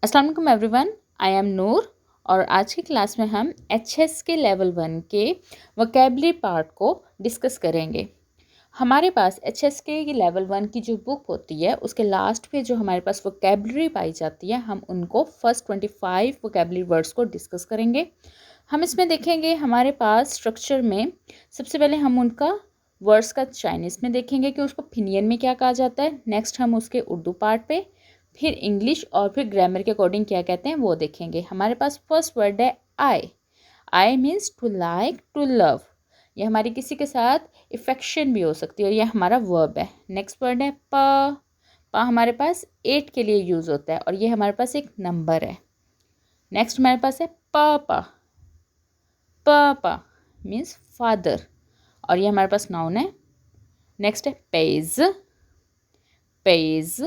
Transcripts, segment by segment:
अस्सलाम वालेकुम everyone, I am नूर और आज की क्लास में हम HSK लेवल 1 के वोकैबुलरी पार्ट को डिस्कस करेंगे। हमारे पास HSK की लेवल 1 की जो बुक होती है उसके लास्ट पे जो हमारे पास वोकैबुलरी पाई जाती है, हम उनको फर्स्ट 25 वोकैबुलरी वर्ड्स को डिस्कस करेंगे। हम इसमें देखेंगे हमारे पास स्ट्रक्चर में सबसे पहले हम उनका वर्ड्स का चाइनीज़ में देखेंगे कि उसको फिनियन में क्या कहा जाता है। नेक्स्ट हम उसके उर्दू पार्ट पे, फिर इंग्लिश और फिर ग्रामर के अकॉर्डिंग क्या कहते हैं वो देखेंगे। हमारे पास फर्स्ट वर्ड है I. I means to like, to love. ये हमारी किसी के साथ इफेक्शन भी हो सकती है और ये हमारा वर्ब है। नेक्स्ट वर्ड है प। प हमारे पास 8 के लिए यूज़ होता है और ये हमारे पास एक नंबर है। नेक्स्ट हमारे पास है प। प मीन्स फादर और ये हमारे पास नाउन है। नेक्स्ट है page. Page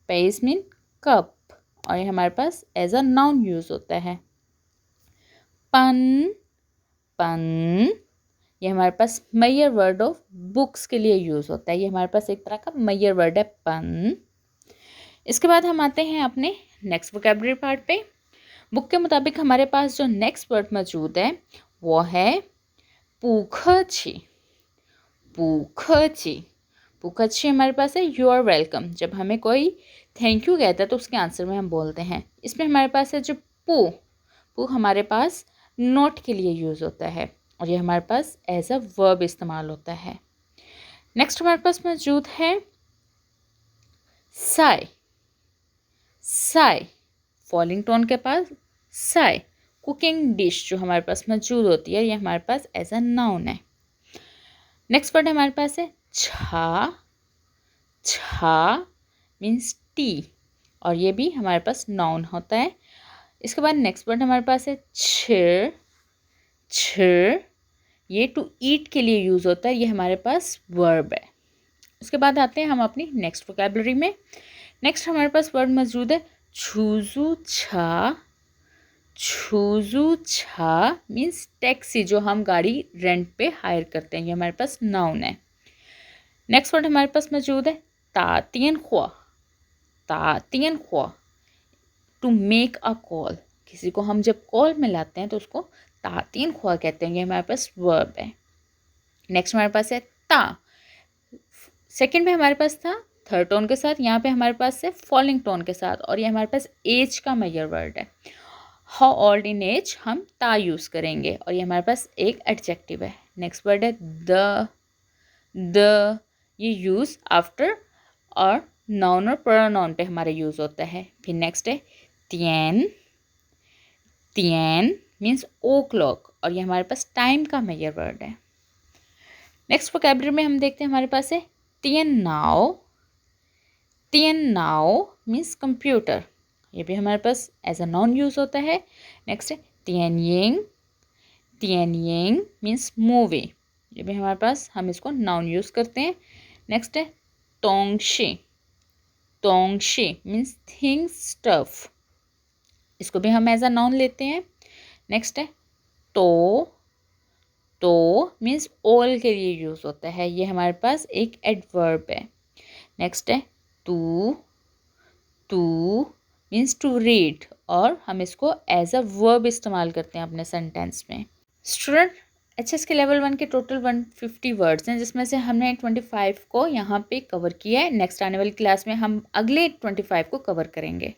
page mean cup और ये हमारे पास एज अ नाउन यूज होता है। पन। पन ये हमारे पास मैयर वर्ड ऑफ बुक्स के लिए यूज होता है। ये हमारे पास एक तरह का मैयर वर्ड है पन। इसके बाद हम आते हैं अपने नेक्स्ट वोकैबुलरी पार्ट पे। बुक के मुताबिक हमारे पास जो नेक्स्ट वर्ड मौजूद है वो है पूखची। पूखची पूखची हमारे पास है यू आर वेलकम। जब हमें कोई थैंक यू कहता है तो उसके आंसर में हम बोलते हैं। इसमें हमारे पास है जो पू। पू हमारे पास नोट के लिए यूज़ होता है और ये हमारे पास एज अ वर्ब इस्तेमाल होता है। नेक्स्ट हमारे पास मौजूद है साई। साई फॉलिंग टोन के पास साई कुकिंग डिश जो हमारे पास मौजूद होती है, ये हमारे पास एज अ नाउन है। नेक्स्ट वर्ड हमारे पास है छा। छा मीन्स टी और ये भी हमारे पास नाउन होता है। इसके बाद नेक्स्ट वर्ड हमारे पास है छिर। छिर ये टू ईट के लिए यूज़ होता है, ये हमारे पास वर्ब है। उसके बाद आते हैं हम अपनी नेक्स्ट वोकैबुलरी में। नेक्स्ट हमारे पास वर्ड मौजूद है छूजू छा। छूजू छा मीन्स टैक्सी, जो हम गाड़ी रेंट पे हायर करते हैं, ये हमारे पास नाउन है। नेक्स्ट वर्ड हमारे पास मौजूद है तातियन ख्वा। तातियन ख्वा टू मेक अ कॉल। किसी को हम जब कॉल में लाते हैं तो उसको तातियन ख्वा कहते हैं, ये हमारे पास वर्ब है। नेक्स्ट हमारे पास है ता। सेकंड पे हमारे पास था थर्ड टोन के साथ, यहाँ पे हमारे पास है फॉलिंग टोन के साथ और ये हमारे पास एज का मेजर वर्ड है। हाउ ओल्ड इन एज हम ता यूज़ करेंगे और ये हमारे पास एक एडजेक्टिव है। नेक्स्ट वर्ड है द। द ये यूज़ आफ्टर और नाउन और प्रोनाउन पे हमारे यूज़ होता है। फिर नेक्स्ट है तियन। तियन मीन्स ओ क्लॉक और ये हमारे पास टाइम का मेजर वर्ड है। नेक्स्ट वोकैबुलरी में हम देखते हैं हमारे पास है Teeyan now. Teeyan now means computer, ये भी हमारे पास एज अ नाउन यूज़ होता है। नेक्स्ट है Teeyan Ying. Teeyan Ying means movie, ये भी हमारे पास हम इसको नाउन यूज़ करते हैं। नेक्स्ट है तोंगशी। तोंगशी मीन्स थिंग्स स्टफ, इसको भी हम एज अ नाउन लेते हैं। नेक्स्ट है तो। तो मीन्स ऑल के लिए यूज़ होता है, ये हमारे पास एक एडवर्ब है। नेक्स्ट है too. Too means to read और हम इसको एज अ वर्ब इस्तेमाल करते हैं अपने सेंटेंस में। स्टूडेंट HSK लेवल 1 के टोटल 150 वर्ड्स हैं, जिसमें से हमने 25 को यहाँ पे कवर किया है। नेक्स्ट आने वाली क्लास में हम अगले 25 को कवर करेंगे।